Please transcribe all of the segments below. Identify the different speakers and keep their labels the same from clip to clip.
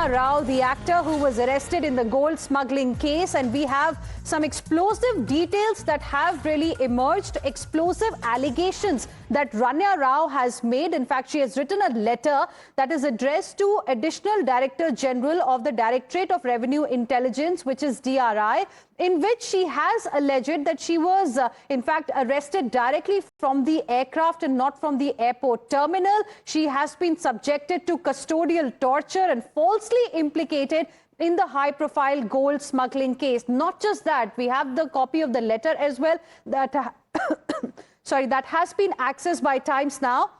Speaker 1: Ranya Rao, the actor who was arrested in the gold smuggling case, and we have some explosive details that have really emerged, explosive allegations that Ranya Rao has made. In fact, she has written a letter that is addressed to Additional Director General of the Directorate of Revenue Intelligence, which is DRI, in which she has alleged that she was, in fact, arrested directly from the aircraft and not from the airport terminal. She has been subjected to custodial torture and falsely implicated in the high-profile gold smuggling case. Not just that, we have the copy of the letter as well that, that has been accessed by Times Now,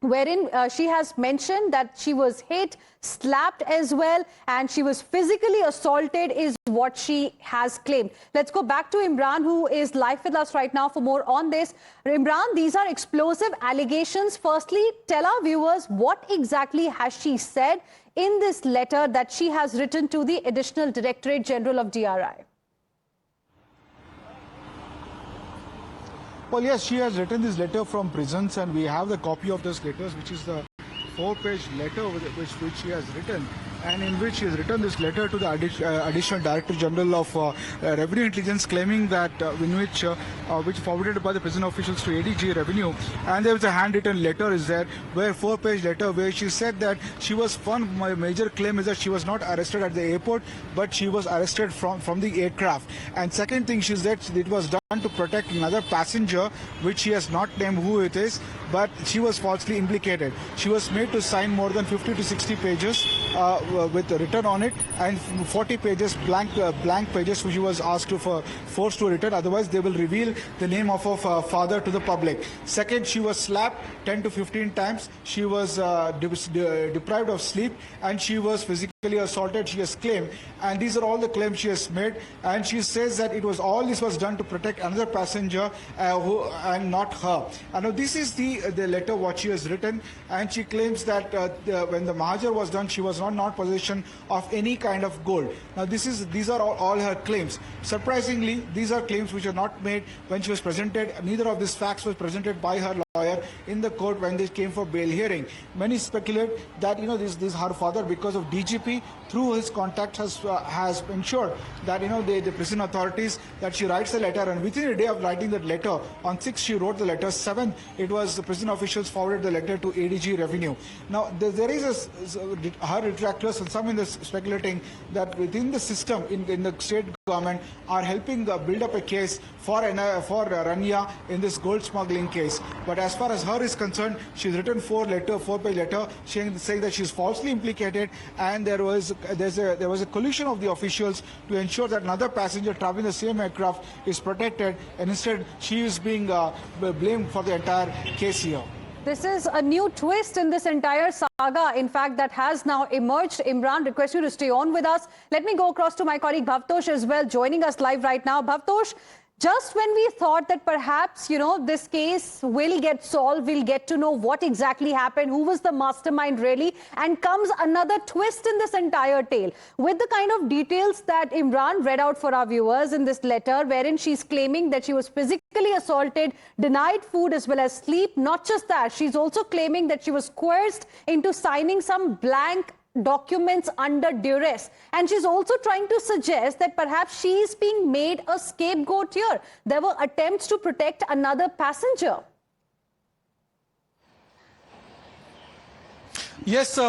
Speaker 1: wherein she has mentioned that she was hit, slapped as well, and she was physically assaulted is what she has claimed. Let's go back to Imran, who is live with us right now for more on this. Imran, these are explosive allegations. Firstly, tell our viewers what exactly has she said in this letter that she has written to the Additional Directorate General of DRI.
Speaker 2: Well, yes, she has written this letter from prisons, and we have the copy of this letter, which is the 4-page letter which she has written, and in which she has written this letter to the Additional Director General of Revenue Intelligence, claiming that which forwarded by the prison officials to ADG Revenue, and there was a handwritten letter is there, where 4-page letter where she said that she was, my major claim is that she was not arrested at the airport, but she was arrested from the aircraft. And second thing, she said it was done to protect another passenger, which she has not named who it is, but she was falsely implicated. She was made to sign more than 50 to 60 pages with written on it, and 40 pages blank pages which she was asked to forced to return, otherwise they will reveal the name of her father to the public. Second, she was slapped 10 to 15 times. She was deprived of sleep, and she was physically assaulted, she has claimed, and these are all the claims she has made. And she says that all this was done to protect another passenger and not her. And now this is the letter what she has written, and she claims that when the merger was done, she was not possession of any kind of gold. Now these are all her claims. Surprisingly, these are claims which are not made when she was presented. Neither of these facts was presented by her lawyer in the court when they came for bail hearing. Many speculate that this her father, because of DGP through his contact, has ensured that the prison authorities that she writes the letter, and within a day of writing that letter, on 6th she wrote the letter, 7th it was the prison officials forwarded the letter to ADG Revenue. Now there is her detractors and some in the speculating that within the system in the state government are helping build up a case for Ranya in this gold smuggling case. But as far as her is concerned, she's written 4-page letter saying that she's falsely implicated, and there was a collusion of the officials to ensure that another passenger traveling the same aircraft is protected, and instead she is being blamed for the entire case here.
Speaker 1: This is a new twist in this entire saga, in fact, that has now emerged. Imran, request you to stay on with us. Let me go across to my colleague Bhavtosh as well, joining us live right now. Bhavtosh, just when we thought that perhaps, this case will get solved, we'll get to know what exactly happened, who was the mastermind really, and comes another twist in this entire tale. With the kind of details that Imran read out for our viewers in this letter, wherein she's claiming that she was physically assaulted, denied food as well as sleep. Not just that, she's also claiming that she was coerced into signing some blank documents under duress, and she's also trying to suggest that perhaps she is being made a scapegoat here. There were attempts to protect another passenger.
Speaker 3: Yes,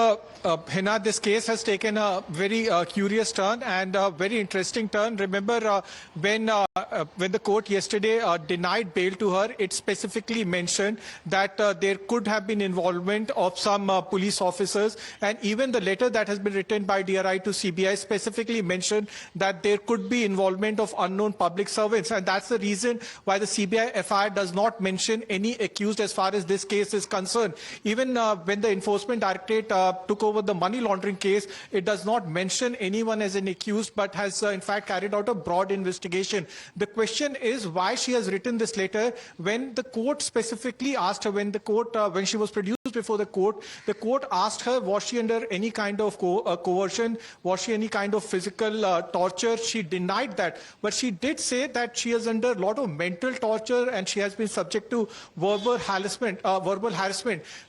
Speaker 3: Hina, this case has taken a very curious turn and a very interesting turn. Remember, when the court yesterday denied bail to her, it specifically mentioned that there could have been involvement of some police officers, and even the letter that has been written by DRI to CBI specifically mentioned that there could be involvement of unknown public servants, and that's the reason why the CBI FIR does not mention any accused as far as this case is concerned. Even when the Enforcement Directorate took over the money laundering case, it does not mention anyone as an accused, but has in fact carried out a broad investigation. The question is why she has written this letter when the court specifically asked her, when she was produced before the court asked her, was she under any kind of coercion, was she any kind of physical torture? She denied that, but she did say that she is under a lot of mental torture and she has been subject to verbal harassment.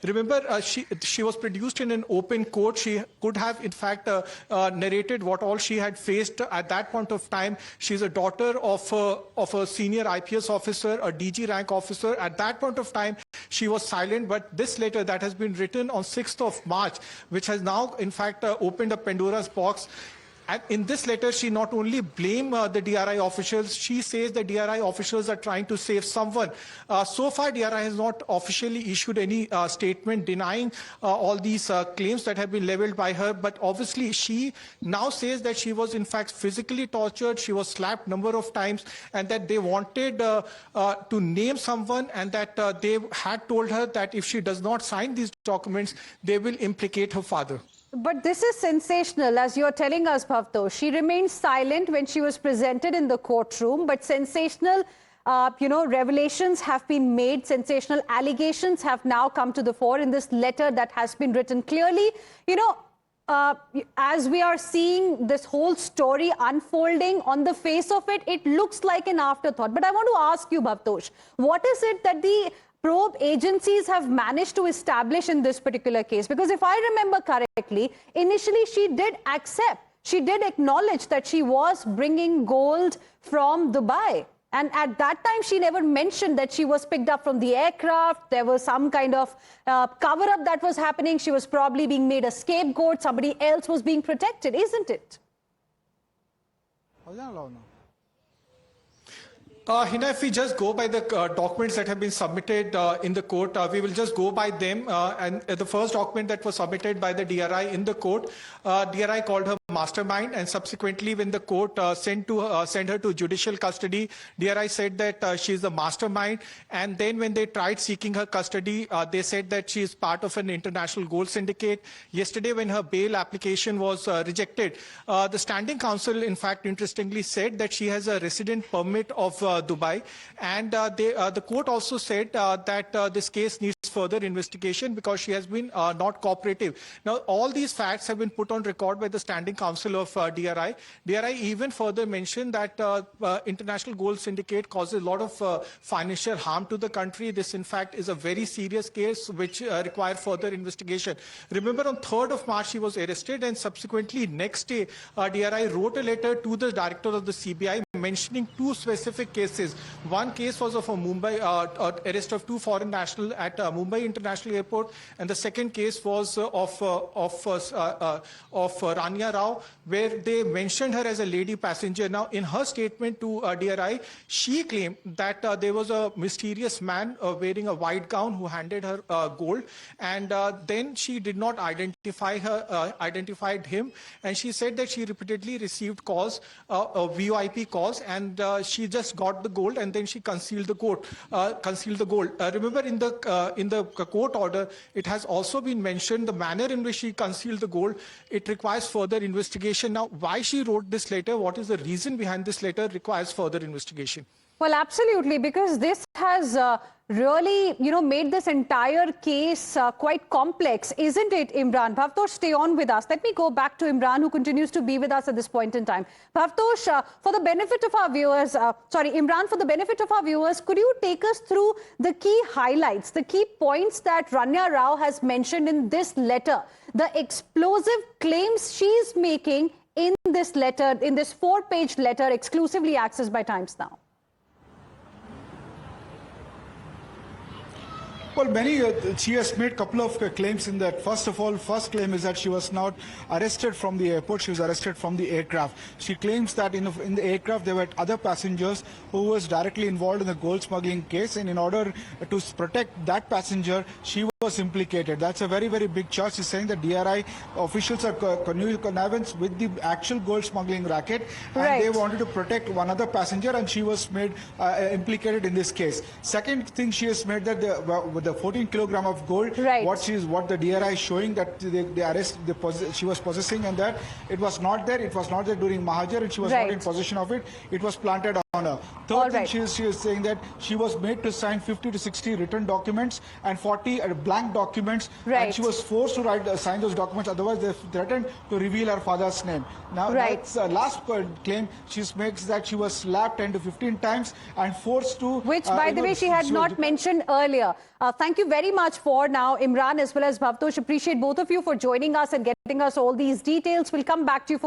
Speaker 3: Remember, she was produced accused in an open court. She could have, in fact, narrated what all she had faced at that point of time. She's a daughter of a senior IPS officer, a DG rank officer. At that point of time, she was silent. But this letter that has been written on 6th of March, which has now, in fact, opened up Pandora's box. And in this letter, she not only blamed the DRI officials, she says the DRI officials are trying to save someone. So far, DRI has not officially issued any statement denying all these claims that have been leveled by her. But obviously, she now says that she was in fact physically tortured, she was slapped a number of times, and that they wanted to name someone, and that they had told her that if she does not sign these documents, they will implicate her father.
Speaker 1: But this is sensational, as you're telling us, Bhavtosh. She remained silent when she was presented in the courtroom, but sensational, revelations have been made. Sensational allegations have now come to the fore in this letter that has been written. Clearly, as we are seeing this whole story unfolding, on the face of it, it looks like an afterthought. But I want to ask you, Bhavtosh, what is it that the probe agencies have managed to establish in this particular case? Because if I remember correctly, initially she did accept, she did acknowledge that she was bringing gold from Dubai. And at that time, she never mentioned that she was picked up from the aircraft. There was some kind of cover-up that was happening. She was probably being made a scapegoat. Somebody else was being protected, isn't it?
Speaker 3: Hina, if we just go by the documents that have been submitted in the court, we will just go by them. And the first document that was submitted by the DRI in the court, DRI called her mastermind, and subsequently when the court sent her to judicial custody, DRI said that she is the mastermind. And then when they tried seeking her custody, they said that she is part of an international gold syndicate. Yesterday, when her bail application was rejected, the standing counsel, in fact, interestingly said that she has a resident permit of Dubai, and the court also said that this case needs further investigation because she has been not cooperative. Now, all these facts have been put on record by the standing counsel of DRI. DRI even further mentioned that international gold syndicate causes a lot of financial harm to the country. This, in fact, is a very serious case which requires further investigation. Remember, on 3rd of March, she was arrested, and subsequently next day, DRI wrote a letter to the director of the CBI mentioning 2 specific cases. One case was of a Mumbai arrest of 2 foreign nationals at Mumbai International Airport, and the second case was of Ranya Rao, where they mentioned her as a lady passenger. Now, in her statement to DRI, she claimed that there was a mysterious man wearing a white gown who handed her gold, and then she did not identified him, and she said that she repeatedly received calls, VOIP calls, and she just got the gold and then she concealed the gold. Remember, in the court order, it has also been mentioned the manner in which she concealed the gold. It requires further investigation. Now, why she wrote this letter, what is the reason behind this letter, requires further investigation.
Speaker 1: Well, absolutely, because this has really, made this entire case quite complex, isn't it, Imran? Bhavtosh, stay on with us. Let me go back to Imran, who continues to be with us at this point in time. Bhavtosh, for the benefit of our viewers, Imran, for the benefit of our viewers, could you take us through the key highlights, the key points that Ranya Rao has mentioned in this letter, the explosive claims she's making in this letter, in this 4-page letter exclusively accessed by Times Now?
Speaker 2: Well, she has made a couple of claims in that. First of all, first claim is that she was not arrested from the airport, she was arrested from the aircraft. She claims that in the aircraft there were other passengers who was directly involved in the gold smuggling case, and in order to protect that passenger, she was implicated. That's a very, very big charge. She's saying that DRI officials are connivance with the actual gold smuggling racket, and they wanted to protect one other passenger, and she was made implicated in this case. Second thing she has made that with the 14 kilogram of gold, what the DRI is showing that she was possessing, and that it was not there. It was not there during Mahajar, and she was not in possession of it. It was planted on on her. Third thing, she is saying that she was made to sign 50 to 60 written documents and 40 blank documents. And she was forced to sign those documents. Otherwise, they threatened to reveal her father's name. Now, that's last claim. She makes that she was slapped 10 to 15 times and forced to...
Speaker 1: Which, by the way, she had not mentioned earlier. Thank you very much for now, Imran as well as Bhavtosh. Appreciate both of you for joining us and getting us all these details. We'll come back to you for